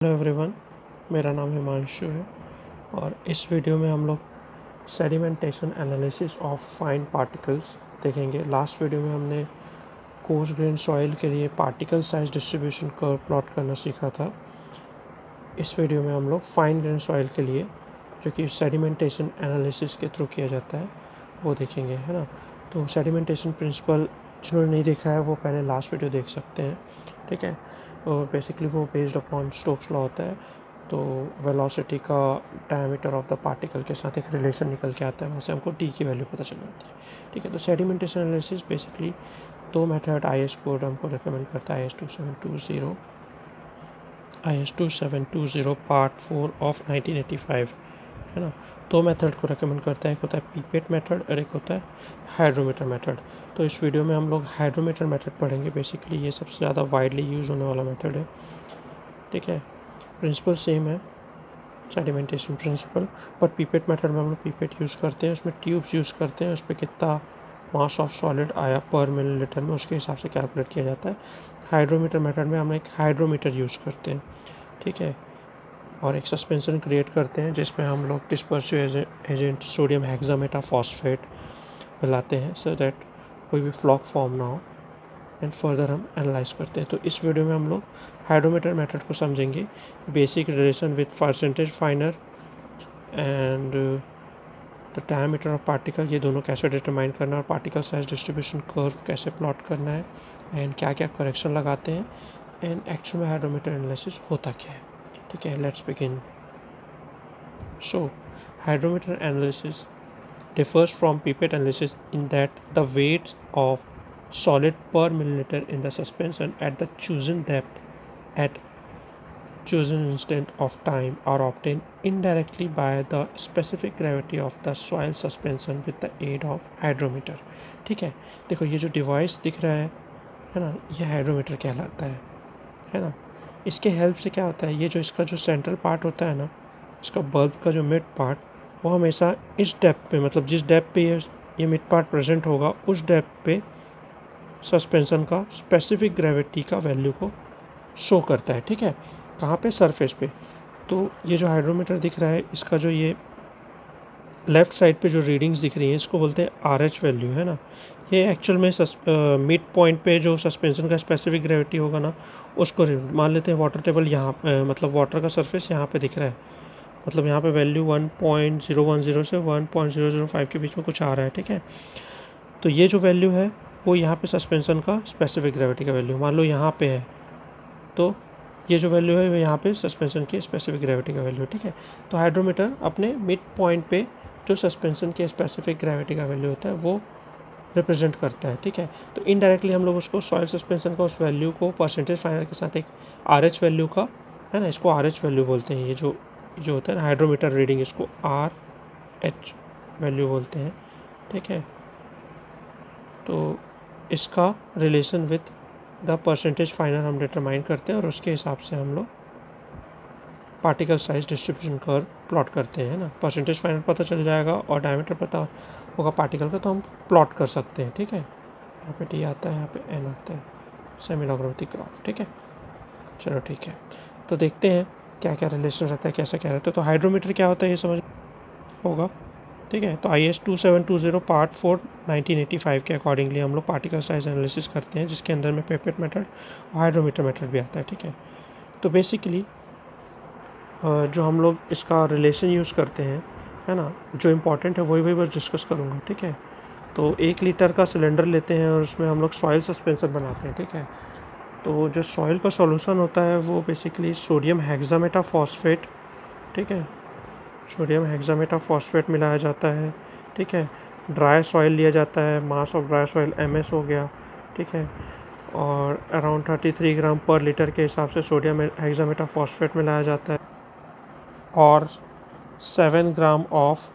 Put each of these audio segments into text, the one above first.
Hello everyone, मेरा नाम हिमांशु है और इस वीडियो में हम लोग sedimentation analysis of fine particles देखेंगे। लास्ट वीडियो में हमने कोर्स ग्रेन सॉइल के लिए particle size distribution curve plot करना सीखा था। इस वीडियो में हम लोग फाइन ग्रेन सॉइल के लिए, जो कि सेडिमेंटेशन एनालिसिस के थ्रू किया जाता है, वो देखेंगे, है ना। तो सेडिमेंटेशन प्रिंसिपल जिन्होंने नहीं देखा है वो पहले लास्ट वीडियो देख सकते हैं, ठीक है। और बेसिकली वो बेस्ड अपॉन स्टोक्स लॉ होता है। तो वेलोसिटी का डायमीटर ऑफ द पार्टिकल के साथ एक रिलेशन निकल के आता है, वहाँ से हमको टी की वैल्यू पता चल जाती है, ठीक है। तो सेडिमेंटेशन एनालिसिस बेसिकली दो मेथड IS कोड हमको रिकमेंड करता है, IS2720 पार्ट 4 ऑफ 1985, है ना। दो मेथड को रिकमेंड करता है, एक होता है पीपेट मेथड और एक होता है हाइड्रोमीटर मेथड। तो इस वीडियो में हम लोग हाइड्रोमीटर मेथड पढ़ेंगे। बेसिकली ये सबसे ज़्यादा वाइडली यूज़ होने वाला मेथड है, ठीक है। प्रिंसिपल सेम है, सेडिमेंटेशन प्रिंसिपल, पर पीपेट मेथड में हम लोग पीपेट यूज़ करते हैं, उसमें ट्यूब्स यूज़ करते हैं, उस पर कितना मास ऑफ सॉलिड आया पर मिलीलीटर में उसके हिसाब से कैलकुलेट किया जाता है। हाइड्रोमीटर मेथड में हम एक हाइड्रोमीटर यूज़ करते हैं, ठीक है, और एक सस्पेंशन क्रिएट करते हैं जिसमें हम लोग डिस्पर्सिव एजेंट सोडियम हेक्सामेटाफॉस्फेट मिलाते हैं सो दैट कोई भी फ्लॉक फॉर्म ना हो, एंड फर्दर हम एनालाइज करते हैं। तो इस वीडियो में हम लोग हाइड्रोमीटर मेथड को समझेंगे, basic relation with percentage फाइनर and the diameter of particle, ये दोनों कैसे डिटरमाइन करना है, और पार्टिकल साइज डिस्ट्रीब्यूशन कर्व कैसे प्लॉट करना है, एंड क्या क्या करेक्शन लगाते हैं, एंड एक्चुअल में हाइड्रोमीटर एनालिसिस होता क्या है, ठीक है। Let's begin. So hydrometer analysis differs from pipette analysis in that the weights of solid per milliliter in the suspension at the chosen depth at chosen instant of time are obtained indirectly by the specific gravity of the soil suspension with the aid of hydrometer, ठीक है। देखो ये जो device दिख रहा है ना, ये हाइड्रोमीटर कहलाता है ना। इसके हेल्प से क्या होता है, ये जो इसका जो सेंट्रल पार्ट होता है ना, इसका बल्ब का जो मिड पार्ट, वो हमेशा इस डेप्थ पे, मतलब जिस डेप्थ पे ये मिड पार्ट प्रेजेंट होगा उस डेप्थ पे सस्पेंशन का स्पेसिफिक ग्रेविटी का वैल्यू को शो करता है, ठीक है। कहाँ पे? सरफेस पे। तो ये जो हाइड्रोमीटर दिख रहा है, इसका जो ये लेफ़्ट साइड पे जो रीडिंग्स दिख रही हैं, इसको बोलते हैं RH वैल्यू, है ना। ये एक्चुअल में मिड पॉइंट पे जो सस्पेंशन का स्पेसिफिक ग्रेविटी होगा ना, उसको मान लेते हैं। वाटर टेबल यहाँ मतलब वाटर का सरफेस यहाँ पे दिख रहा है, मतलब यहाँ पे वैल्यू 1.010 से 1.005 के बीच में कुछ आ रहा है, ठीक है। तो ये जो वैल्यू है वो यहाँ पे सस्पेंशन का स्पेसिफिक ग्रेविटी का वैल्यू मान लो यहाँ पे है, तो ये जो वैल्यू है वो यहाँ पे सस्पेंशन की स्पेसिफिक ग्रेविटी का वैल्यू, ठीक है। तो हाइड्रोमीटर अपने मिड पॉइंट पे जो सस्पेंशन के स्पेसिफिक ग्रेविटी का वैल्यू होता है वो रिप्रेजेंट करता है, ठीक है। तो इनडायरेक्टली हम लोग उसको सॉइल सस्पेंशन का उस वैल्यू को परसेंटेज फाइनर के साथ एक RH वैल्यू का, है ना, इसको RH वैल्यू बोलते हैं। ये जो होता है ना हाइड्रोमीटर रीडिंग, इसको RH वैल्यू बोलते हैं, ठीक है। तो इसका रिलेशन विथ द परसेंटेज फाइनर हम डिटरमाइन करते हैं और उसके हिसाब से हम लोग particle size distribution curve plot करते हैं ना। परसेंटेज फाइनर पता चल जाएगा और डायमीटर पता होगा पार्टिकल का, तो हम प्लॉट कर सकते हैं, ठीक है। यहाँ पे T आता है, यहाँ पे N आता है, सेमी लॉगरिथमिक ग्राफ, ठीक है। चलो ठीक है, तो देखते हैं क्या क्या रिलेशन रहता है, कैसा क्या रहता है। तो हाइड्रोमीटर क्या होता है ये समझ होगा, ठीक है। तो IS2720 पार्ट 4 1985 के अकॉर्डिंगली हम लोग पार्टिकल साइज एनालिसिस करते हैं, जिसके अंदर में पेपेट मेथड और हाइड्रोमीटर मेथड भी आता है, ठीक है। तो बेसिकली जो हम लोग इसका रिलेशन यूज़ करते हैं, है ना, जो इम्पोर्टेंट है वही बस डिस्कस करूँगा, ठीक है। तो 1 लीटर का सिलेंडर लेते हैं और उसमें हम लोग सॉइल सस्पेंशन बनाते हैं, ठीक है। तो जो सॉइल का सॉल्यूशन होता है वो बेसिकली सोडियम हेक्सामेटाफॉस्फेट, ठीक है, सोडियम हेक्सामेटाफॉस्फेट मिलाया जाता है, ठीक है। ड्राई सॉइल लिया जाता है, mass of dry soil MS हो गया, ठीक है, और अराउंड 33 ग्राम पर लीटर के हिसाब से सोडियम हेक्सामेटाफॉस्फेट मिलाया जाता है, और 7 ग्राम ऑफ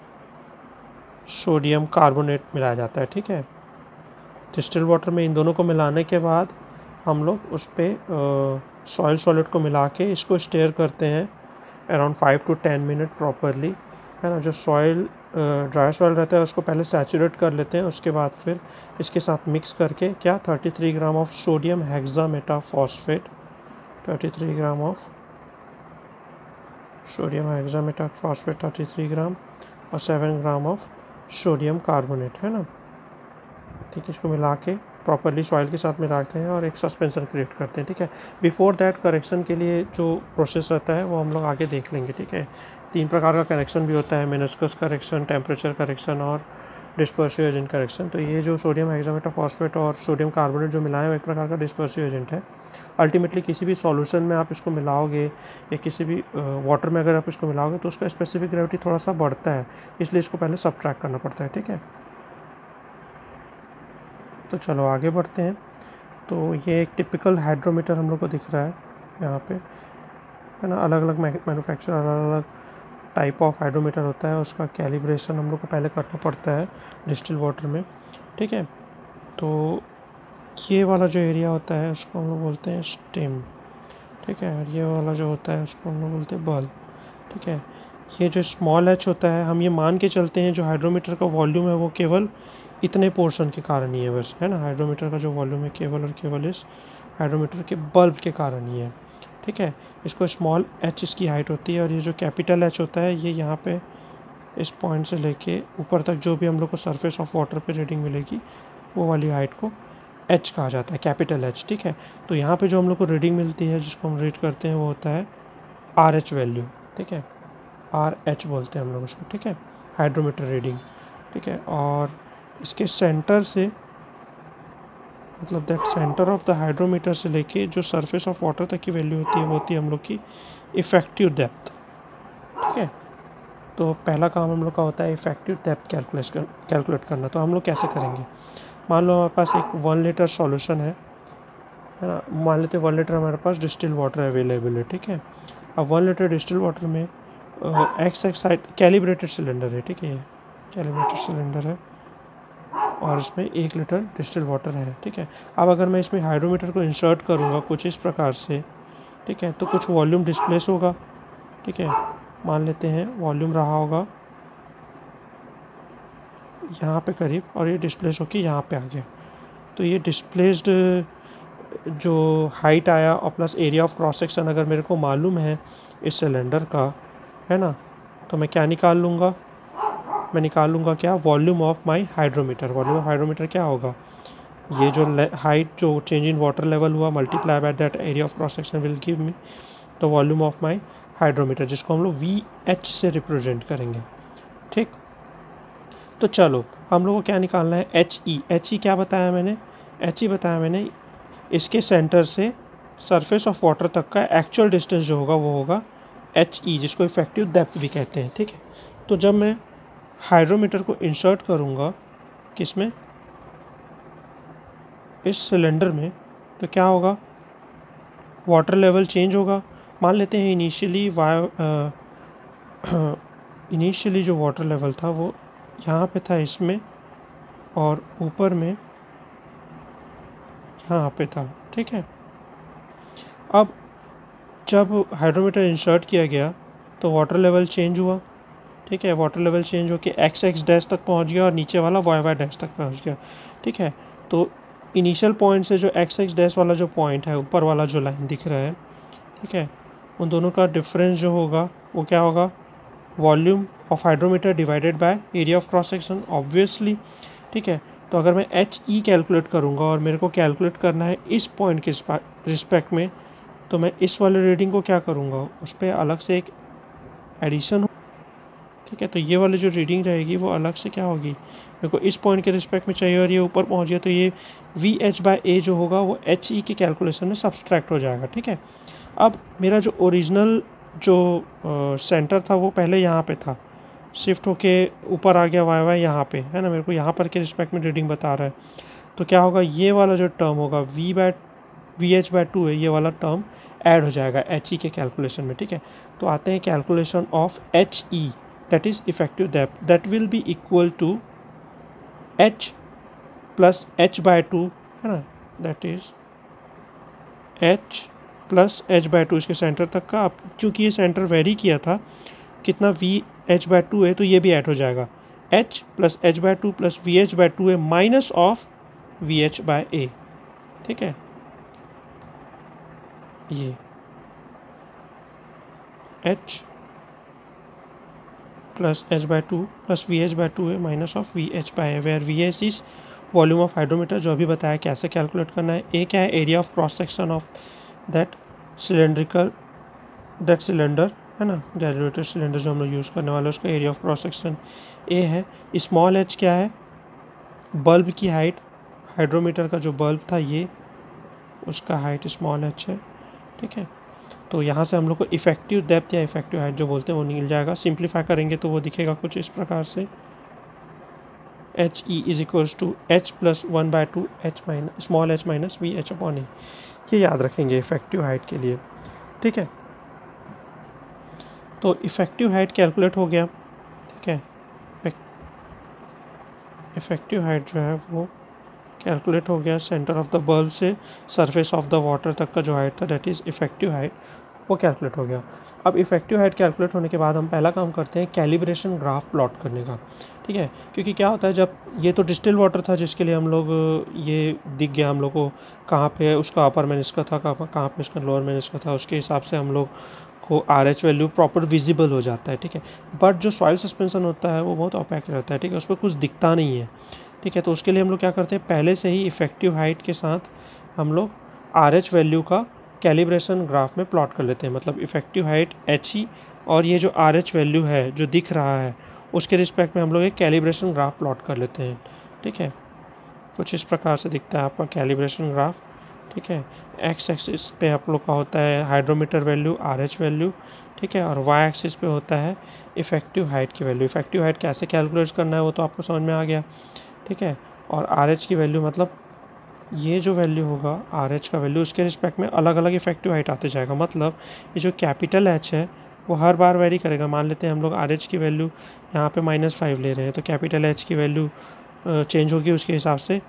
सोडियम कार्बोनेट मिलाया जाता है, ठीक है। डिस्टिल वाटर में इन दोनों को मिलाने के बाद हम लोग उस पर सॉइल सॉलिड को मिला के इसको स्टेयर करते हैं अराउंड 5 to 10 मिनट प्रॉपरली, है ना। जो सॉइल ड्राई सॉइल रहता है उसको पहले सैचुरेट कर लेते हैं, उसके बाद फिर इसके साथ मिक्स करके क्या 33 gram of sodium hexametaphosphate 33 gram of sodium hexamethyl phosphate 33 gram और 7 ग्राम ऑफ सोडियम कार्बोनेट, है ना। ठीक है, इसको मिला के प्रॉपरली सॉइल के साथ मिलाते हैं और एक सस्पेंशन क्रिएट करते हैं। ठीक है, बिफोर दैट करेक्शन के लिए जो प्रोसेस रहता है वो हम लोग आगे देख लेंगे। ठीक है, 3 प्रकार का करेक्शन भी होता है, मेनिस्कस करेक्शन, टेम्परेचर करेक्शन और डिस्पर्सिव एजेंट करेक्शन। तो ये जो सोडियम हेक्सामेटाइल फॉस्फेट और सोडियम कार्बोनेट जो मिलाए हैं वो एक प्रकार का डिस्पर्सिव एजेंट है। अल्टीमेटली किसी भी सॉल्यूशन में आप इसको मिलाओगे या किसी भी वाटर में अगर आप इसको मिलाओगे तो उसका स्पेसिफिक ग्रेविटी थोड़ा सा बढ़ता है, इसलिए इसको पहले सब्ट्रैक्ट करना पड़ता है। ठीक है, तो चलो आगे बढ़ते हैं। तो ये एक टिपिकल हाइड्रोमीटर हम लोग को दिख रहा है यहाँ पे, है ना। अलग अलग मैन्युफैक्चर, अलग अलग टाइप ऑफ हाइड्रोमीटर होता है, उसका कैलिब्रेशन हम लोग को पहले करना पड़ता है डिस्टिल वाटर में। ठीक है, तो ये वाला जो एरिया होता है उसको हम लोग बोलते हैं स्टेम। ठीक है, और ये वाला जो होता है उसको हम लोग बोलते हैं बल्ब। ठीक है, ये जो स्मॉल एच होता है, हम ये मान के चलते हैं जो हाइड्रोमीटर का वॉल्यूम है वो केवल इतने पोर्शन के कारण ही है बस, है ना। हाइड्रोमीटर का जो वॉल्यूम है केवल और केवल इस हाइड्रोमीटर के बल्ब के कारण ही है। ठीक है, इसको स्मॉल एच इसकी हाइट होती है और ये जो कैपिटल एच होता है ये यहाँ पे इस पॉइंट से लेके ऊपर तक जो भी हम लोग को सरफेस ऑफ वाटर पे रीडिंग मिलेगी वो वाली हाइट को एच कहा जाता है, कैपिटल एच। ठीक है, तो यहाँ पे जो हम लोग को रीडिंग मिलती है जिसको हम रीड करते हैं वो होता है आर एच वैल्यू। ठीक है, आर एच बोलते हैं हम लोग उसको। ठीक है, हाइड्रोमीटर रीडिंग। ठीक है, और इसके सेंटर से मतलब that centre of the hydrometer से लेके जो सरफेस ऑफ वाटर तक की वैल्यू होती है वो होती है हम लोग की इफेक्टिव डेप्थ। ठीक है, तो पहला काम हम लोग का होता है इफेक्टिव डेप्थ कैलकुलेट करना। तो हम लोग कैसे करेंगे, मान लो हमारे पास एक 1 लीटर सॉल्यूशन है ना। मान लेते हैं 1 लीटर हमारे पास डिस्टिल वाटर अवेलेबल है। ठीक है, अब 1 लीटर डिस्टिल वाटर में एक्स साइड कैलिब्रेटेड सिलेंडर है। ठीक है, ये कैलिब्रेटेड सिलेंडर है और इसमें 1 लीटर डिस्टिल वाटर है। ठीक है, अब अगर मैं इसमें हाइड्रोमीटर को इंसर्ट करूँगा कुछ इस प्रकार से, ठीक है, तो कुछ वॉल्यूम डिस्प्लेस होगा। ठीक है, मान लेते हैं वॉल्यूम रहा होगा यहाँ पे करीब और ये डिस्प्लेस होके यहाँ पे आ गया। तो ये डिस्प्लेस्ड जो हाइट आया और plus area of cross section अगर मेरे को मालूम है इस सिलेंडर का, है ना, तो मैं क्या निकाल लूँगा, मैं निकाल लूँगा क्या, volume of my hydrometer. Volume of hydrometer क्या होगा, ये जो हाइट जो चेंज इन वाटर लेवल हुआ multiply by that area of cross section will give me the volume of my hydrometer, जिसको हम लोग वी एच से रिप्रेजेंट करेंगे। ठीक, तो चलो हम लोग को क्या निकालना है, एच ई। एच ई क्या बताया मैंने, एच ई बताया मैंने इसके सेंटर से सरफेस ऑफ वाटर तक का एक्चुअल डिस्टेंस जो होगा वो होगा एच ई, जिसको इफेक्टिव डेप्थ भी कहते हैं। ठीक है, तो जब मैं हाइड्रोमीटर को इंसर्ट करूँगा किसमें, इस सिलेंडर में, तो क्या होगा, वाटर लेवल चेंज होगा। मान लेते हैं इनिशियली जो वाटर लेवल था वो यहाँ पे था इसमें और ऊपर में यहाँ पे था। ठीक है, अब जब हाइड्रोमीटर इंसर्ट किया गया तो वाटर लेवल चेंज हुआ। ठीक है, वाटर लेवल चेंज होकर एक्स एक्स डैश तक पहुँच गया और नीचे वाला वाई वाई डैश तक पहुँच गया। ठीक है, तो इनिशियल पॉइंट से जो एक्स एक्स डैश वाला जो पॉइंट है, ऊपर वाला जो लाइन दिख रहा है, ठीक है, उन दोनों का डिफरेंस जो होगा वो क्या होगा, volume of hydrometer divided by area of cross section obviously. ठीक है, तो अगर मैं एच ई कैलकुलेट करूँगा और मेरे को कैलकुलेट करना है इस पॉइंट के रिस्पेक्ट में, तो मैं इस वाले रीडिंग को क्या करूँगा, उस पर अलग से एक एडिशन। ठीक है, तो ये वाली जो रीडिंग रहेगी वो अलग से क्या होगी, मेरे को इस पॉइंट के रिस्पेक्ट में चाहिए और ये ऊपर पहुँच गया तो ये वी एच बाई ए जो होगा वो एच ई के कैलकुलेशन में सब्सट्रैक्ट हो जाएगा। ठीक है, अब मेरा जो ओरिजिनल जो सेंटर था वो पहले यहाँ पे था, शिफ्ट होके ऊपर आ गया वाई वाई यहाँ पे, है ना, मेरे को यहाँ पर के रिस्पेक्ट में रीडिंग बता रहा है। तो क्या होगा, ये वाला जो टर्म होगा वी एच बाई टू है, ये वाला टर्म ऐड हो जाएगा एच ई के कैलकुलेशन में। ठीक है, तो आते हैं calculation of H E, that is effective depth, that will be equal to H plus H by two, है ना, that is H plus H by two इसके सेंटर तक का। अब चूँकि ये सेंटर वेरी किया था कितना, वी एच बाई टू है, तो ये भी ऐड हो जाएगा, H plus H by two plus V H by two है minus of V H by A. ठीक है, ये H plus h/2 plus vh/2 है minus of vh by where vh is volume of hydrometer, जो अभी बताया कैसे calculate करना है। ए क्या है, area of cross section of that cylinder है ना, ग्रेजुएटेड सिलेंडर जो हम लोग यूज़ करने वाले हैं उसका area of cross section A है। स्मॉल एच क्या है, बल्ब की हाइट, हाइड्रोमीटर का जो बल्ब था ये उसका हाइट स्मॉल एच है, ठीक है। तो यहाँ से हम लोग को इफेक्टिव डेप्थ या इफेक्टिव हाइट जो बोलते हैं वो निकल जाएगा। सिंप्लीफाई करेंगे तो वो दिखेगा कुछ इस प्रकार से, H E is equals to H plus 1/2 H minus small H minus V H upon A. ये याद रखेंगे इफेक्टिव हाइट के लिए, ठीक है। तो इफेक्टिव हाइट कैलकुलेट हो गया, ठीक है। इफेक्टिव हाइट जो है वो कैलकुलेट हो गया, सेंटर ऑफ द बल्ब से सरफेस ऑफ द वाटर तक का जो हाइट था दैट इज़ इफेक्टिव हाइट, वो कैलकुलेट हो गया। अब इफेक्टिव हाइट कैलकुलेट होने के बाद हम पहला काम करते हैं कैलिब्रेशन ग्राफ प्लॉट करने का, ठीक है। क्योंकि क्या होता है, जब ये तो डिस्टिल वाटर था जिसके लिए हम लोग ये दिख गया हम लोग को कहाँ पे उसका अपर मेनिस्कस था, कहाँ पे उसका लोअर मेनिस्कस था, उसके हिसाब से हम लोग को RH वैल्यू प्रॉपर विजिबल हो जाता है, ठीक है। बट जो सॉइल सस्पेंशन होता है वो बहुत ऑपेक रहता है, ठीक है, उस पर कुछ दिखता नहीं है, ठीक है। तो उसके लिए हम लोग क्या करते हैं, पहले से ही इफेक्टिव हाइट के साथ हम लोग RH वैल्यू का कैलिब्रेशन ग्राफ में प्लॉट कर लेते हैं। मतलब इफेक्टिव हाइट HE और ये जो RH वैल्यू है जो दिख रहा है उसके रिस्पेक्ट में हम लोग एक कैलिब्रेशन ग्राफ प्लॉट कर लेते हैं, ठीक है। कुछ इस प्रकार से दिखता है आपका कैलिब्रेशन ग्राफ, ठीक है। एक्स एक्सिस पे आप लोग का होता है हाइड्रोमीटर वैल्यू, RH वैल्यू, ठीक है। और वाई एक्सिस पे होता है इफेक्टिव हाइट की वैल्यू। इफेक्टिव हाइट कैसे कैलकुलेट करना है वो तो आपको समझ में आ गया, ठीक है। और RH की वैल्यू मतलब ये जो वैल्यू होगा RH का वैल्यू उसके रिस्पेक्ट में अलग अलग इफेक्टिव हाइट आते जाएगा। मतलब ये जो कैपिटल H है वो हर बार वेरी करेगा। मान लेते हैं हम लोग RH की वैल्यू यहाँ पे -5 ले रहे हैं तो कैपिटल H की वैल्यू चेंज होगी, उसके हिसाब से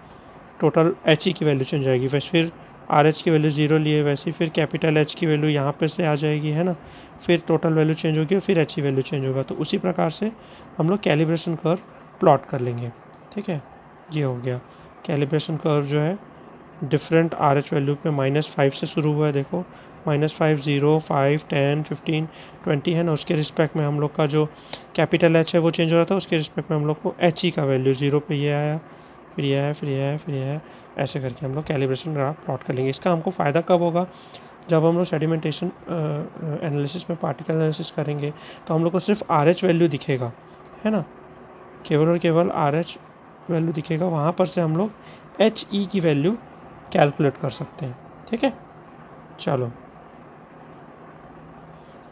टोटल HE की वैल्यू चेंज आएगी। वैसे फिर RH की वैल्यू 0 लिए वैसे फिर कैपिटल H की वैल्यू यहाँ पे से आ जाएगी, है ना, फिर टोटल वैल्यू चेंज होगी और फिर HE वैल्यू चेंज होगा। तो उसी प्रकार से हम लोग कैलिब्रेशन कर्व प्लॉट कर लेंगे, ठीक है। ये हो गया कैलिब्रेशन कर्व जो है डिफरेंट RH वैल्यू पे -5 से शुरू हुआ है, देखो -5 0 5 10 15 20 है ना, उसके रिस्पेक्ट में हम लोग का जो कैपिटल H है वो चेंज हो रहा था, उसके रिस्पेक्ट में हम लोग को HE का वैल्यू 0 पे ये आया, फिर ये आया, फिर ये आया, फिर ये आया, ऐसे करके हम लोग कैलिब्रेशन ग्राफ प्लॉट कर लेंगे। इसका हमको फ़ायदा कब होगा, जब हम लोग सेडिमेंटेशन एनालिसिस में पार्टिकल एनालिसिस करेंगे तो हम लोग को सिर्फ RH वैल्यू दिखेगा, है ना, केवल और केवल RH वैल्यू दिखेगा, वहाँ पर से हम लोग HE की वैल्यू कैलकुलेट कर सकते हैं, ठीक है। चलो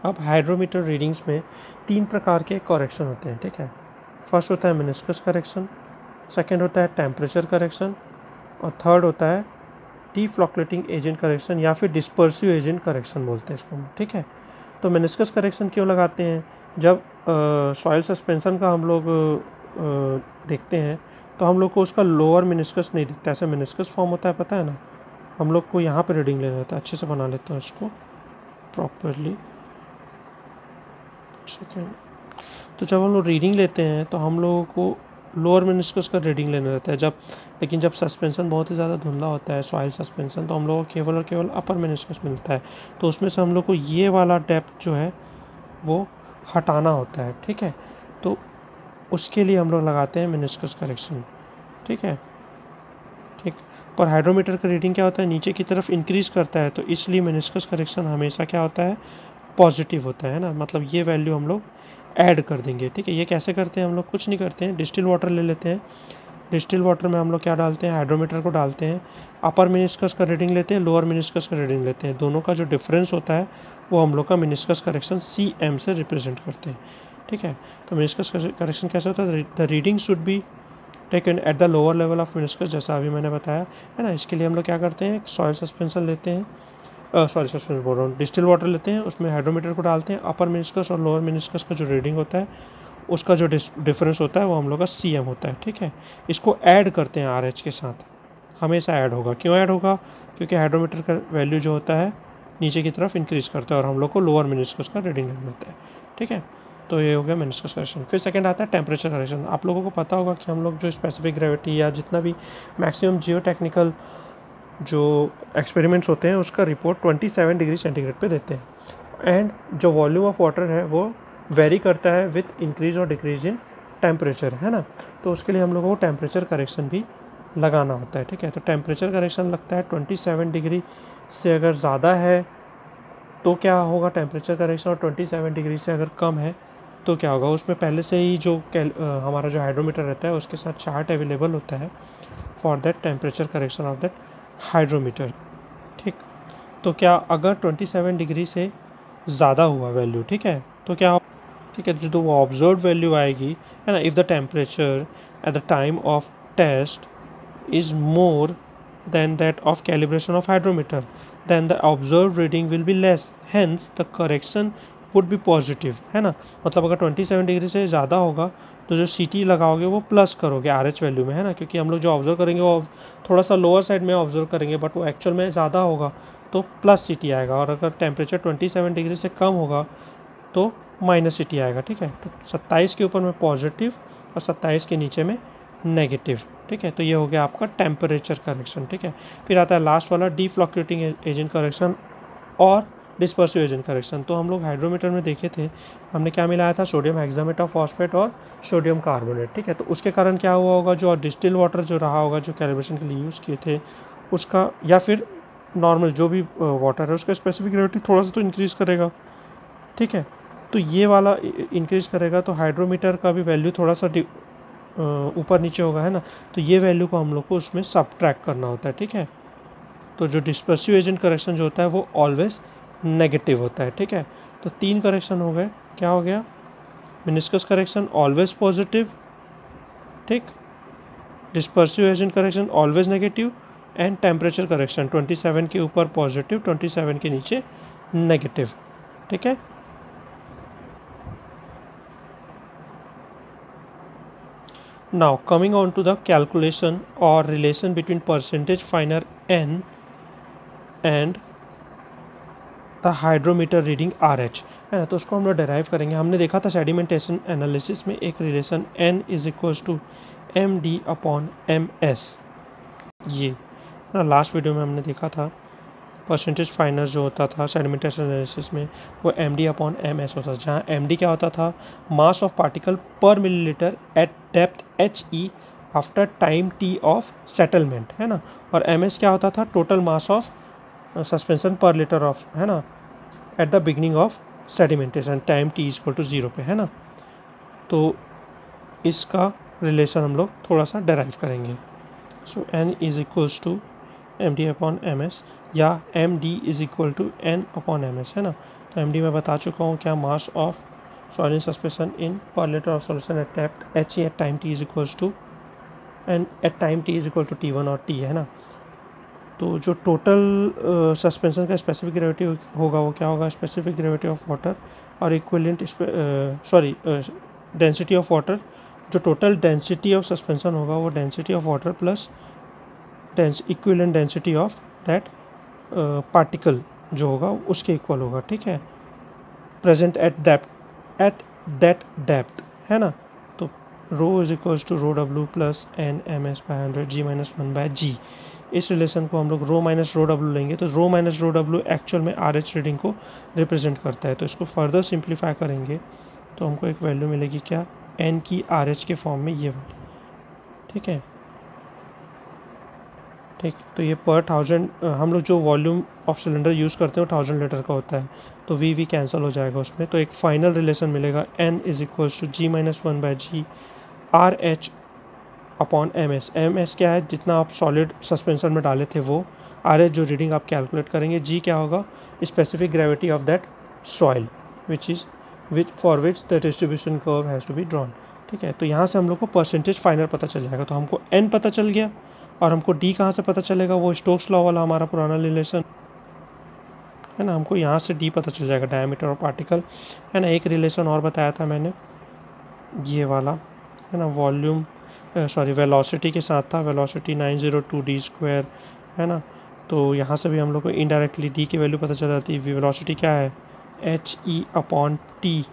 अब हाइड्रोमीटर रीडिंग्स में 3 प्रकार के करेक्शन होते हैं, ठीक है। फर्स्ट होता है मेनिस्कस करेक्शन, सेकेंड होता है टेम्परेचर करेक्शन और थर्ड होता है डिफ्लोक्लेटिंग एजेंट करेक्शन या फिर डिस्पर्सिव एजेंट करेक्शन बोलते हैं इसको, ठीक है। तो मेनिस्कस करेक्शन क्यों लगाते हैं, जब सॉइल सस्पेंशन का हम लोग देखते हैं तो हम लोग को उसका लोअर मेनिस्कस नहीं दिखता, ऐसे मेनिस्कस फॉर्म होता है, पता है ना। हम लोग को यहाँ पे रीडिंग लेना रहता है, अच्छे से बना लेते हैं इसको प्रॉपरली, सेकेंड। तो जब हम लोग रीडिंग लेते हैं तो हम लोगों को लोअर मेनिस्कस का रीडिंग लेना रहता है, लेकिन जब सस्पेंशन बहुत ही ज़्यादा धुंधला होता है सॉइल सस्पेंशन, तो हम लोगों को केवल और केवल अपर मेनिस्कस मिलता है। तो उसमें से हम लोग को ये वाला डेप्थ जो है वो हटाना होता है, ठीक है। तो उसके लिए हम लोग लगाते हैं मेनिस्कस करेक्शन, ठीक है, ठीक। पर हाइड्रोमीटर का रीडिंग क्या होता है, नीचे की तरफ इंक्रीज़ करता है, तो इसलिए मेनिस्कस करेक्शन हमेशा क्या होता है, पॉजिटिव होता है ना। मतलब ये वैल्यू हम लोग ऐड कर देंगे, ठीक है। ये कैसे करते हैं हम लोग, कुछ नहीं करते हैं, डिस्टिल वाटर ले लेते हैं, डिस्टिल वाटर में हम लोग क्या डालते हैं, हाइड्रोमीटर को डालते हैं, अपर मेनिस्कस का रीडिंग लेते हैं, लोअर मेनिस्कस का रीडिंग लेते हैं, दोनों का जो डिफरेंस होता है वो हम लोग का मेनिस्कस करेक्शन CM से रिप्रेजेंट करते हैं, ठीक है। तो मेनिस्कस करेक्शन कैसे होता है, the reading should be taken at the lower level of meniscus, जैसा अभी मैंने बताया है ना। इसके लिए हम लोग क्या करते हैं, सॉइल सस्पेंशन लेते हैं, सस्पेंशन बोल रहा हूँ, डिस्टिल वाटर लेते हैं, उसमें हाइड्रोमीटर को डालते हैं, अपर मेनिस्कस और लोअर मेनिस्कस का जो रीडिंग होता है उसका जो डिफरेंस होता है वो हम लोग का CM होता है, ठीक है। इसको ऐड करते हैं RH के साथ, हमेशा ऐड होगा। क्यों ऐड होगा, क्योंकि हाइड्रोमीटर का वैल्यू जो होता है नीचे की तरफ इंक्रीज़ करता है और हम लोग को लोअर मेनिस्कस का रीडिंग मिलता है, ठीक है। तो ये हो गया मेनिस्कस करेक्शन। फिर सेकंड आता है टेम्परेचर करेक्शन। आप लोगों को पता होगा कि हम लोग जो स्पेसिफिक ग्रेविटी या जितना भी मैक्सिमम जियोटेक्निकल जो एक्सपेरिमेंट्स होते हैं उसका रिपोर्ट 27 डिग्री सेंटीग्रेड पे देते हैं, एंड जो वॉल्यूम ऑफ वाटर है वो वेरी करता है विथ इंक्रीज और डिक्रीज इन टेम्परेचर, है ना। तो उसके लिए हम लोगों को टेम्परेचर करेक्शन भी लगाना होता है, ठीक है। तो टेम्परेचर करेक्शन लगता है 27 डिग्री से अगर ज़्यादा है तो क्या होगा टेम्परेचर करेक्शन, और 27 डिग्री से अगर कम है तो क्या होगा। उसमें पहले से ही जो हमारा जो हाइड्रोमीटर रहता है उसके साथ चार्ट अवेलेबल होता है for that temperature correction of that hydrometer, ठीक। तो क्या अगर 27 डिग्री से ज़्यादा हुआ वैल्यू, ठीक है, तो क्या हो, ठीक है, जो वो ऑब्जर्व वैल्यू आएगी, है ना, if the temperature at the time of test is more than that of calibration of hydrometer, then the observed reading will be less, hence the correction would be positive, है ना। मतलब अगर 27 degree से ज़्यादा होगा तो जो CT लगाओगे वो प्लस करोगे RH वैल्यू में, है ना, क्योंकि हम लोग जो ऑब्जर्व करेंगे वो थोड़ा सा लोअर साइड में ऑब्जर्व करेंगे, बट वो एक्चुअल में ज़्यादा होगा तो प्लस CT आएगा, और अगर टेम्परेचर 27 डिग्री से कम होगा तो माइनस CT आएगा, ठीक है। तो 27 के ऊपर में पॉजिटिव और 27 के नीचे में नेगेटिव, ठीक है। तो ये हो गया आपका टेम्परेचर करेक्शन, ठीक है। फिर आता है लास्ट वाला डिफ्लक्चुएटिंग एजेंट करेक्शन और डिस्पर्सिव एजेंट करेक्शन। तो हम लोग हाइड्रोमीटर में देखे थे, हमने क्या मिलाया था, सोडियम हेक्सामेट ऑफ फॉस्फेट और सोडियम कार्बोनेट, ठीक है। तो उसके कारण क्या हुआ होगा, जो डिस्टिल वाटर जो रहा होगा जो कैलिब्रेशन के लिए यूज़ किए थे उसका, या फिर नॉर्मल जो भी वाटर है उसका स्पेसिफिक ग्रेविटी थोड़ा सा तो इंक्रीज़ करेगा, ठीक है। तो ये वाला इंक्रीज़ करेगा तो हाइड्रोमीटर का भी वैल्यू थोड़ा सा ऊपर नीचे होगा, है ना। तो ये वैल्यू को हम लोग को उसमें सबट्रैक्ट करना होता है, ठीक है। तो जो डिस्पर्सिव एजेंट करेक्शन जो होता है वो ऑलवेज नेगेटिव होता है, ठीक है। तो 3 करेक्शन हो गए, क्या हो गया, मेनिस्कस करेक्शन ऑलवेज पॉजिटिव, ठीक, dispersive agent correction always negative, and temperature correction 27 के ऊपर पॉजिटिव, 27 के नीचे नेगेटिव, ठीक है। Now coming on to the calculation or relation between percentage finer N and the hydrometer reading RH, है ना। तो उसको हम लोग डेराइव करेंगे। हमने देखा था सेडिमेंटेशन एनालिसिस में एक relation N is equals to MD/MS, ये ना लास्ट वीडियो में हमने देखा था। परसेंटेज फाइनर जो होता था सेडिमेंटेशन एनालिसिस में वो MD/MS होता था, जहाँ MD क्या होता था, mass of particle per millilitre at depth HE after time T of settlement, है ना। और MS क्या होता था, total mass of suspension per litre of, है ना, at the beginning of sedimentation time T equal to 0 पे, है ना। तो इसका रिलेशन हम लोग थोड़ा सा डेराइव करेंगे। So N is equals to MD/MS या MD is equal to N/MS, है ना। तो MD मैं बता चुका हूँ क्या, mass of solid suspension in per litre of solution at depth HE at time T is equals to and at time T is equal to T1 और T, है ना। तो जो टोटल सस्पेंशन का स्पेसिफिक ग्रेविटी होगा वो क्या होगा, स्पेसिफिक ग्रेविटी ऑफ वाटर और इक्विवेलेंट डेंसिटी ऑफ वाटर, जो टोटल डेंसिटी ऑफ सस्पेंशन होगा वो density of water plus equivalent density of that particle जो होगा उसके इक्वल होगा, ठीक है, प्रेजेंट एट दैट डेप्थ, है ना। तो rho is equals to rho W plus N/MS/100 G-1/G। इस रिलेशन को हम लोग रो माइनस रो W लेंगे, तो rho minus rho W actual में RH रीडिंग को रिप्रेजेंट करता है। तो इसको फर्दर सिंप्लीफाई करेंगे तो हमको एक वैल्यू मिलेगी क्या, N की RH के फॉर्म में ये वाली, ठीक है, ठीक। तो ये पर 1000 हम लोग जो वॉल्यूम ऑफ सिलेंडर यूज़ करते हैं वो 1000 लीटर का होता है, तो वी कैंसिल हो जाएगा उसमें। तो एक फाइनल रिलेशन मिलेगा N is equals to G-1/G RH/MS। MS क्या है, जितना आप सॉलिड सस्पेंशन में डाले थे वो, RH जो रीडिंग आप कैलकुलेट करेंगे, G क्या होगा, specific gravity of that soil which for which the distribution curve has to be drawn, ठीक है। तो यहाँ से हम लोग को परसेंटेज फाइनल पता चल जाएगा। तो हमको N पता चल गया, और हमको D कहाँ से पता चलेगा, वो स्टोक्स लॉ वाला हमारा पुराना रिलेशन, है ना। हमको यहाँ से D पता चल जाएगा, डायमीटर ऑफ पार्टिकल, है ना। एक रिलेशन और बताया था मैंने, ये वाला, है ना, वॉल्यूम वेलोसिटी के साथ था, वेलोसिटी 902d², है ना। तो यहाँ से भी हम लोग को इनडायरेक्टली D की वैल्यू पता चल जाती है। वेलोसिटी क्या है, HE/T,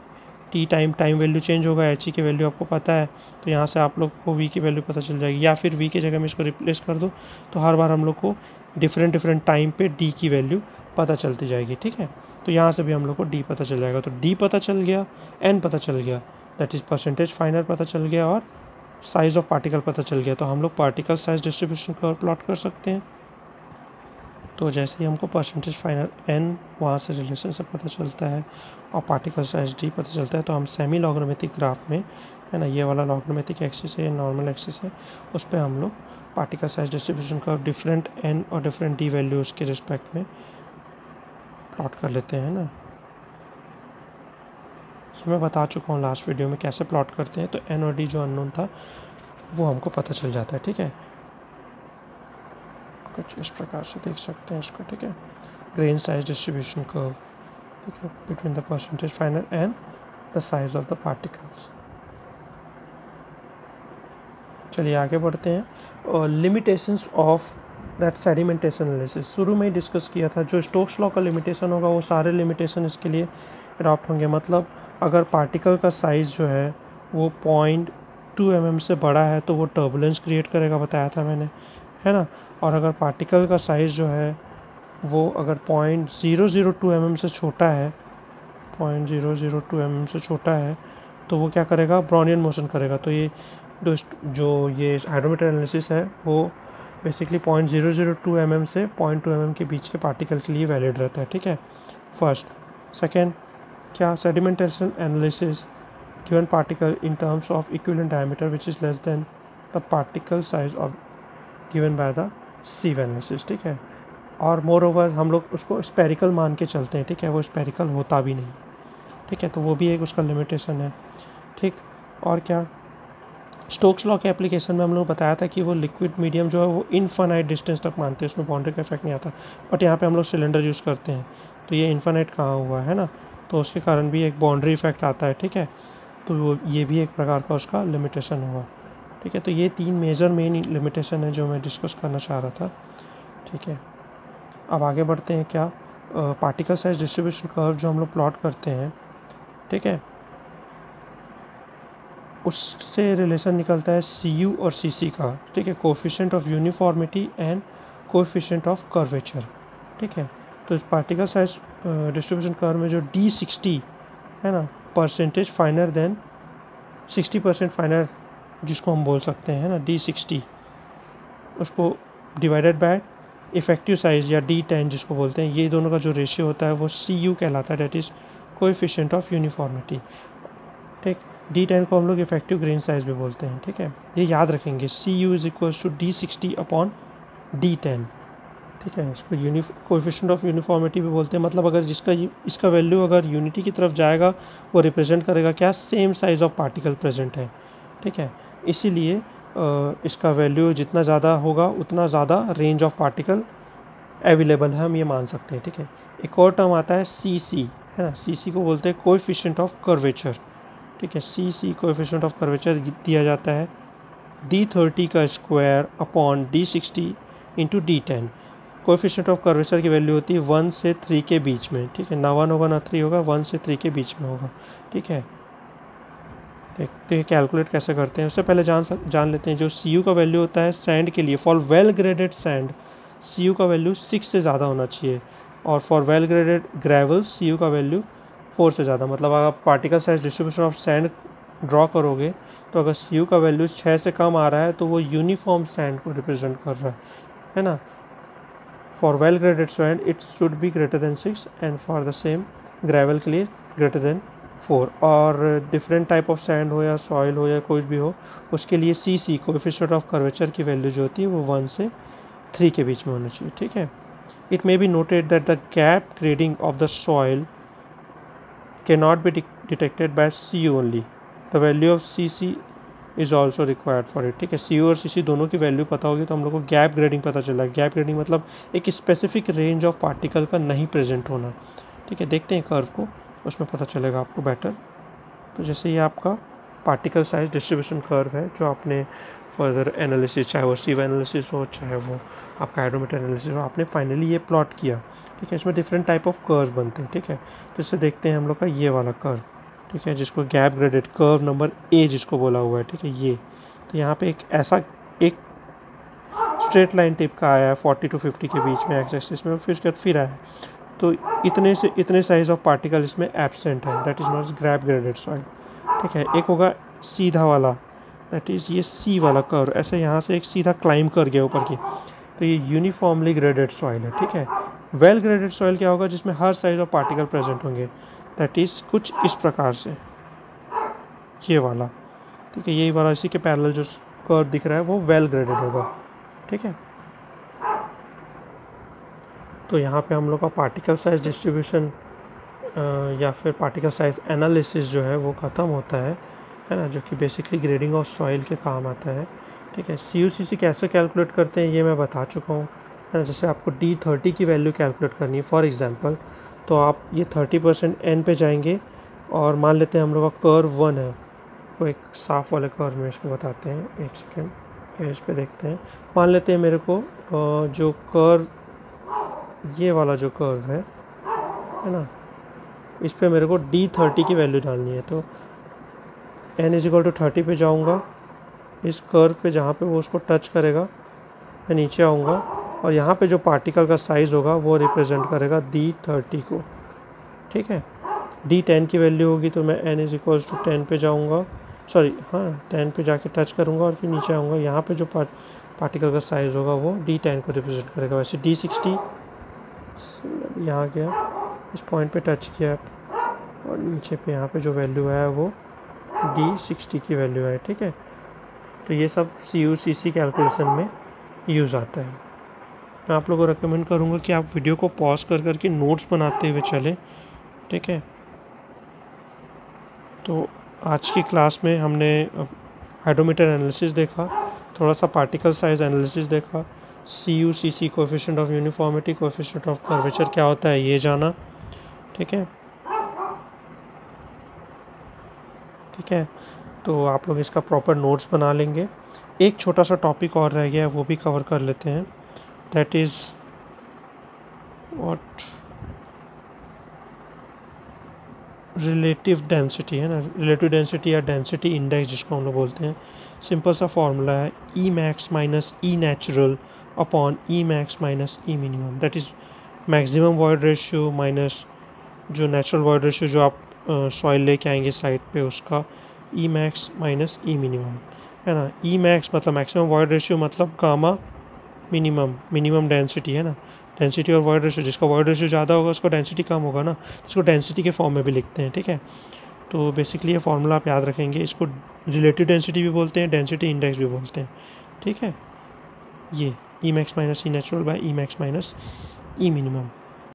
T time value change होगा, HE की वैल्यू आपको पता है, तो यहाँ से आप लोग को V की वैल्यू पता चल जाएगी, या फिर V की जगह में इसको रिप्लेस कर दो तो हर बार हम लोग को डिफरेंट टाइम पे D की वैल्यू पता चलती जाएगी, ठीक है। तो यहाँ से भी हम लोग को डी पता चल जाएगा। तो डी पता चल गया, एन पता चल गया, दैट इज़ परसेंटेज फाइनर पता चल गया, और साइज़ ऑफ पार्टिकल पता चल गया। तो हम लोग particle size distribution curve plot कर सकते हैं। तो जैसे ही हमको परसेंटेज फाइनल एन वहाँ से रिलेशन से पता चलता है और पार्टिकल साइज डी पता चलता है, तो हम सेमी लॉगरिथमिक ग्राफ में, है ना, ये वाला लॉगरिथमिक एक्सिस है, नॉर्मल एक्सिस है, उस पर हम लोग particle size distribution curve different N और डिफरेंट डी वैल्यूज़ के रिस्पेक्ट में प्लॉट कर लेते हैं ना। ये मैं बता चुका हूँ लास्ट वीडियो में कैसे प्लॉट करते हैं। तो एन और डी जो अननोन था वो हमको पता चल जाता है, ठीक है। कुछ इस प्रकार से देख सकते हैं इसको, ठीक है। ग्रेन साइज डिस्ट्रीब्यूशन कर्व, ठीक है, between the percentage final and the size of the particles. चलिए आगे बढ़ते हैं। और limitations of that sedimentation analysis शुरू में ही डिस्कस किया था। जो स्टोक्स लॉ का लिमिटेशन होगा वो सारे लिमिटेशन इसके लिए अडॉप्ट होंगे। मतलब अगर पार्टिकल का साइज़ जो है वो 0.2 mm से बड़ा है तो वो टर्बुलेंस क्रिएट करेगा, बताया था मैंने, है ना। और अगर पार्टिकल का साइज़ जो है वो अगर 0.002 mm से छोटा है, 0.002 mm से छोटा है, तो वो क्या करेगा, ब्राउनियन मोशन करेगा। तो ये जो ये हाइड्रोमीटर एनालिसिस है वो बेसिकली 0.002 mm से 0.2 mm के बीच के पार्टिकल के लिए वैलिड रहता है, ठीक है, फर्स्ट। सेकेंड क्या, sedimentation analysis given particle in terms of equivalent diameter which is less than the particle size of given by the सीव analysis, ठीक है। और मोर ओवर हम लोग उसको स्पेरिकल मान के चलते हैं, ठीक है, वो स्पेरिकल होता भी नहीं, ठीक है। तो वो भी एक उसका लिमिटेशन है, ठीक। और क्या, स्टोक्स लॉ के एप्लीकेशन में हम लोग बताया था कि वो लिक्विड मीडियम जो है वो इनफाइनाइट डिस्टेंस तक मानते हैं, उसमें बाउंड्री का इफेक्ट नहीं आता। बट यहाँ पे हम लोग सिलेंडर यूज़ करते हैं, तो ये इनफाइनाइट कहाँ हुआ है ना, तो उसके कारण भी एक बाउंड्री इफेक्ट आता है, ठीक है। तो वो ये भी एक प्रकार का उसका लिमिटेशन हुआ, ठीक है। तो ये 3 मेजर मेन लिमिटेशन है जो मैं डिस्कस करना चाह रहा था, ठीक है। अब आगे बढ़ते हैं। क्या, पार्टिकल साइज डिस्ट्रीब्यूशन कर्व जो हम लोग प्लॉट करते हैं, ठीक है, उससे रिलेशन निकलता है CU और CC का, ठीक है, coefficient of uniformity and coefficient of curvature, ठीक है। तो पार्टिकल साइज डिस्ट्रीब्यूशन कर्व में जो D60 है ना, परसेंटेज फाइनर देन 60% फाइनर जिसको हम बोल सकते हैं ना, D60, उसको डिवाइडेड बाय इफेक्टिव साइज या D10 जिसको बोलते हैं, ये दोनों का जो रेशियो होता है वो CU कहलाता है, that is coefficient of uniformity, ठीक। D10 को हम लोग इफेक्टिव ग्रेन साइज भी बोलते हैं, ठीक है। ये याद रखेंगे, CU is equals to D60 upon D10, ठीक है। इसको कोएफिशिएंट ऑफ यूनिफॉर्मिटी भी बोलते हैं। मतलब अगर इसका वैल्यू अगर यूनिटी की तरफ जाएगा वो रिप्रेजेंट करेगा क्या, same size of particle present है, ठीक है। इसीलिए इसका वैल्यू जितना ज़्यादा होगा उतना ज़्यादा रेंज ऑफ पार्टिकल अवेलेबल है, हम ये मान सकते हैं, ठीक है। एक और टर्म आता है CC, है ना, CC को बोलते हैं कोएफिशिएंट ऑफ कर्वेचर, ठीक है। CC कोएफिशिएंट ऑफ कर्वेचर दिया जाता है D30 का square upon D60 into D10। Coefficient of curvature की वैल्यू होती है 1 से 3 के बीच में, ठीक है, ना 1 होगा ना 3 होगा, 1 से 3 के बीच में होगा, ठीक है। देखते हैं कैलकुलेट कैसे करते हैं। उससे पहले जान लेते हैं जो CU का वैल्यू होता है सैंड के लिए, for well graded sand CU का वैल्यू 6 से ज़्यादा होना चाहिए, और for well graded gravel CU का वैल्यू 4 से ज़्यादा। मतलब अगर आप particle size distribution of sand draw करोगे तो अगर CU का वैल्यू 6 से कम आ रहा है तो वो यूनिफॉर्म सैंड को रिप्रेजेंट कर रहा है ना। For well graded sand it should be greater than 6 and for the same gravel के लिए ग्रेटर देन 4। और डिफरेंट टाइप ऑफ सैंड हो या सॉइल हो या कुछ भी हो उसके लिए CC कोएफिशिएंट ऑफ कर्वेचर की वैल्यू जो होती है वो 1 से 3 के बीच में होनी चाहिए, ठीक है। It may be noted that the gap grading of the soil cannot be detected by CU only. The value of CC is also required for it, ठीक है। CU और CC दोनों की वैल्यू पता होगी तो हम लोग को गैप ग्रेडिंग पता चला। गैप ग्रेडिंग मतलब एक स्पेसिफिक रेंज ऑफ पार्टिकल का नहीं प्रेजेंट होना, ठीक है। देखते हैं कर्व को, उसमें पता चलेगा आपको बेटर। तो जैसे ये आपका पार्टिकल साइज डिस्ट्रीब्यूशन कर्व है जो आपने फर्दर एनालिसिस, चाहे वो सीव एनालिसिस हो चाहे वो आपका हाइड्रोमीटर एनालिसिस हो, आपने फाइनली ये प्लॉट किया, ठीक है। इसमें डिफरेंट टाइप ऑफ कर्व बनते हैं, ठीक है। तो इससे देखते हैं हम लोग का ये वाला कर्व, ठीक है, जिसको gap graded curve number A जिसको बोला हुआ है, ठीक है, ये। तो यहाँ पे एक स्ट्रेट लाइन टिप का आया है 40 to 50 के बीच में एक्स एक्सिस में, फिर उसके बाद फिर आया तो इतने साइज ऑफ पार्टिकल इसमें एब्सेंट है, that is not grab graded soil. ठीक है, एक होगा सीधा वाला, दैट इज़ ये सी वाला कर्व, ऐसे यहाँ से एक सीधा क्लाइंब कर गया ऊपर की, तो ये यूनिफॉर्मली ग्रेडेड सॉइल है। ठीक है, वेल ग्रेडेड सॉइल क्या होगा, जिसमें हर साइज ऑफ पार्टिकल प्रेजेंट होंगे, दैट इज़ कुछ इस प्रकार से, ये वाला। ठीक है, यही वाला इसी के पैरेलल जो कर्व दिख रहा है वो वेल ग्रेडेड होगा। ठीक है, तो यहाँ पे हम लोग का पार्टिकल साइज डिस्ट्रीब्यूशन या फिर पार्टिकल साइज एनालिसिस जो है वो ख़त्म होता है ना, जो कि बेसिकली ग्रेडिंग ऑफ सॉइल के काम आता है। ठीक है, CUCC कैसे कैलकुलेट करते हैं ये मैं बता चुका हूँ, है ना। जैसे आपको D30 की वैल्यू कैलकुलेट करनी है फॉर एग्जांपल, तो आप ये 30% n पे जाएंगे और मान लेते हैं हम लोग का कर्व 1 है, वो एक साफ वाले कर्व में इसको बताते हैं, एक सेकेंड फिर इस पे देखते हैं। मान लेते हैं मेरे को जो कर्व, ये वाला जो कर्व है ना, इस पे मेरे को D30 की वैल्यू डालनी है, तो n = 30 पे जाऊंगा, इस कर्व पे जहाँ पे वो उसको टच करेगा मैं नीचे आऊँगा, और यहाँ पे जो पार्टिकल का साइज़ होगा वो रिप्रेजेंट करेगा D30 को। ठीक है, D10 की वैल्यू होगी तो मैं n = 10 पे जाऊँगा, सॉरी हाँ 10 पे जाके टच करूँगा और फिर नीचे आऊँगा, यहाँ पे जो पार्टिकल का साइज़ होगा वो D10 को रिप्रेजेंट करेगा। वैसे D60 यहाँ गया, इस पॉइंट पे टच किया और नीचे पे यहाँ पे जो वैल्यू है वो D60 की वैल्यू है। ठीक है, तो ये सब CUCC कैलकुलेशन में यूज़ आता है। मैं आप लोगों को रेकमेंड करूँगा कि आप वीडियो को पॉज कर करके नोट्स बनाते हुए चलें। ठीक है, तो आज की क्लास में हमने हाइड्रोमीटर एनालिसिस देखा, थोड़ा सा पार्टिकल साइज एनालिसिस देखा, CUCC coefficient of uniformity, coefficient of curvature क्या होता है ये जाना। ठीक है, तो आप लोग इसका प्रॉपर नोट्स बना लेंगे। एक छोटा सा टॉपिक और रह गया है, वो भी कवर कर लेते हैं, that is what relative density, है ना। रिलेटिव डेंसिटी या डेंसिटी इंडेक्स जिसको हम लोग बोलते हैं, सिंपल सा फॉर्मूला है E max minus E natural upon E max minus E minimum, that is maximum void ratio minus जो नेचुरल वॉइड रेशियो जो आप सॉइल लेके आएंगे साइड पे उसका, E max minus E minimum, है ना। E max मतलब मैक्सिमम वॉइड रेशियो मतलब गामा मिनिमम डेंसिटी, है ना। डेंसिटी और वॉइड रेशियो, जिसका वॉइड रेशियो ज़्यादा होगा उसका डेंसिटी कम होगा ना, इसको डेंसिटी के फॉर्म में भी लिखते हैं। ठीक है, तो बेसिकली ये फार्मूला आप याद रखेंगे, इसको रिलेटिव डेंसिटी भी बोलते हैं, डेंसिटी इंडेक्स भी बोलते हैं। ठीक है, ये E max minus E natural by E max minus E minimum.